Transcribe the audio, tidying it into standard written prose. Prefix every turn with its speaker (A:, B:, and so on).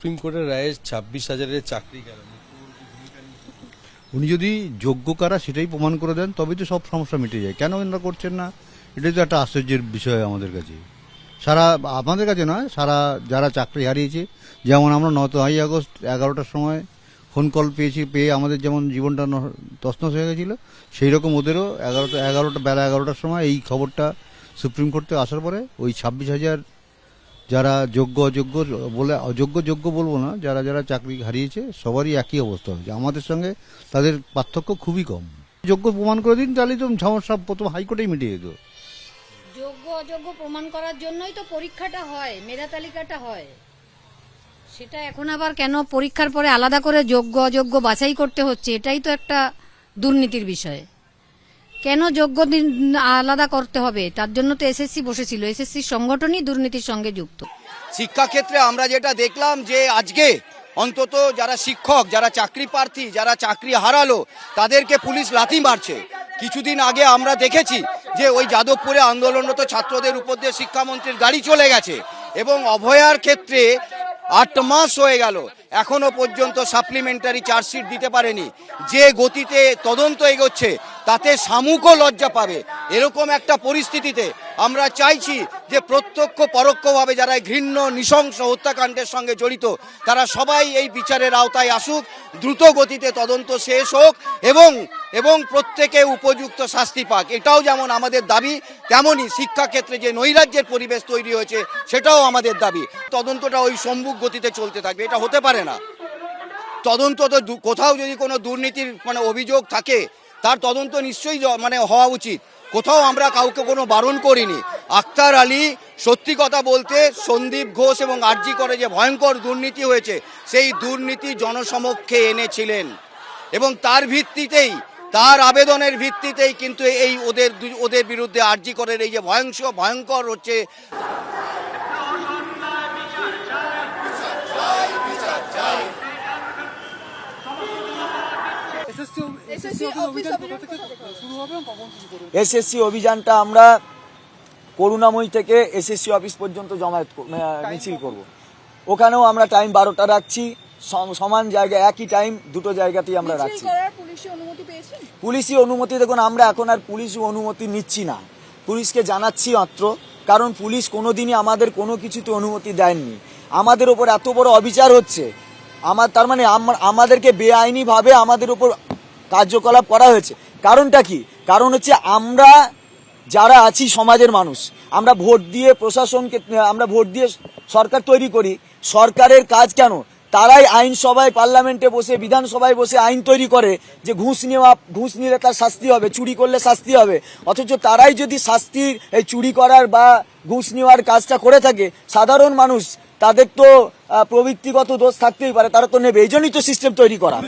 A: Supreme কোর্টের রায়ে 26,000-এর চাকরি গেল।
B: উনি যদি যোগ্য কারা সেটাই প্রমাণ করে দেন তবেই তো সব সমস্যা মিটে যায়। কেন এনারা করছেন না, এটাই তো একটা আশ্চর্যের বিষয় আমাদের কাছে। সারা আমাদের কাছে নয়, সারা যারা চাকরি হারিয়েছে, যেমন আমরা 9ই আগস্ট 11টার সময় ফোন কল পেয়ে আমাদের যেমন জীবনটা তছনছ হয়ে গেছিলো, সেই রকম ওদেরও বেলা 11টার সময় এই খবরটা সুপ্রিম কোর্টে আসার পরে ওই 26,000 যারা যোগ্য অযোগ্য বলে, যোগ্য বলবো না, যারা যারা চাকরি হারিয়েছে সবারই একই অবস্থা হয়েছে। আমাদের সঙ্গে তাদের পার্থক্য খুবই কম। যোগ্য প্রমাণ করে দিন, তাহলে তো সমস্যা প্রথম হাইকোর্টেই মিটে যেত।
C: যোগ্য অযোগ্য প্রমাণ করার জন্যই তো পরীক্ষাটা হয়, মেধা তালিকাটা হয়। সেটা এখন আবার কেন পরীক্ষার পরে আলাদা করে যোগ্য অযোগ্য বাছাই করতে হচ্ছে, এটাই তো একটা দুর্নীতির বিষয়। কেন যোগ্য আলাদা করতে হবে? তার জন্য তো এসএসসি বসেছিল, এসএসসির সংগঠনই দুর্নীতির সঙ্গে যুক্ত।
D: শিক্ষাক্ষেত্রে আমরা যেটা দেখলাম যে আজকে অন্তত যারা শিক্ষক, যারা চাকরি প্রার্থী, যারা চাকরি হারালো, তাদেরকে পুলিশ লাথি মারছে। কিছুদিন আগে আমরা দেখেছি যে ওই যাদবপুরে আন্দোলনরত ছাত্রদের উপর দিয়ে শিক্ষামন্ত্রীর গাড়ি চলে গেছে এবং অভয়ার ক্ষেত্রে 8 মাস হয়ে গেল, এখনো পর্যন্ত সাপ্লিমেন্টারি চার্জশিট দিতে পারেনি। যে গতিতে তদন্ত এগোচ্ছে তাতে শামুকও লজ্জা পাবে। এরকম একটা পরিস্থিতিতে আমরা চাইছি যে প্রত্যক্ষ পরোক্ষভাবে যারা ঘৃণ্য নৃশংস হত্যাকাণ্ডের সঙ্গে জড়িত তারা সবাই এই বিচারের আওতায় আসুক, দ্রুত গতিতে তদন্ত শেষ হোক এবং প্রত্যেকে উপযুক্ত শাস্তি পাক। এটাও যেমন আমাদের দাবি, তেমনই শিক্ষাক্ষেত্রে যে নৈরাজ্যের পরিবেশ তৈরি হয়েছে সেটাও আমাদের দাবি। তদন্তটা ওই সম্মুখ গতিতে চলতে থাকবে, এটা হতে পারে না। তদন্ত তো কোথাও যদি কোনো দুর্নীতির অভিযোগ থাকে তার তদন্ত নিশ্চয়ই হওয়া উচিত। কোথাও আমরা কাউকে কোনো বারণ করিনি। আক্তার আলী সত্যি কথা বলতে সন্দীপ ঘোষ এবং আরজি করে যে ভয়ঙ্কর দুর্নীতি হয়েছে সেই দুর্নীতি জনসমক্ষে এনেছিলেন এবং তার ভিত্তিতেই, তার আবেদনের ভিত্তিতেই কিন্তু এই ওদের বিরুদ্ধে আরজি করের এই যে ভয়ঙ্কর হচ্ছে।
E: এসএসসি অভিযানটা আমরা করুণাময়ী থেকে এসএসসি অফিস পর্যন্ত মিছিল করব। ওখানেও আমরা টাইম 12টা রাখছি, সমান জায়গায় একই টাইম দুটো জায়গাতেই আমরা রাখছি। পুলিশি অনুমতি দেখুন, আমরা এখন আর পুলিশি অনুমতি নিচ্ছি না, পুলিশকে জানাচ্ছি মাত্র। কারণ পুলিশ কোনোদিনই আমাদের কোনো কিছুতে অনুমতি দেননি। আমাদের ওপর এত বড় অবিচার হচ্ছে, তার মানে আমাদেরকে বেআইনিভাবে আমাদের উপর কার্যকলাপ করা হয়েছে। কারণটা কি? কারণ হচ্ছে আমরা যারা আছি সমাজের মানুষ, আমরা ভোট দিয়ে প্রশাসনকে, আমরা ভোট দিয়ে সরকার তৈরি করি। সরকারের কাজ কেন? তারাই আইনসভায়, পার্লামেন্টে বসে, বিধানসভায় বসে আইন তৈরি করে যে ঘুষ নিলে তার শাস্তি হবে, চুরি করলে শাস্তি হবে। অথচ তারাই যদি শাস্তির এই চুরি করার বা ঘুষ নেওয়ার কাজটা করে থাকে, সাধারণ মানুষ তাদের তো প্রবৃত্তিগত দোষ থাকতেই পারে, তারা তো নেবে। এই জন্যই তো সিস্টেম তৈরি করা।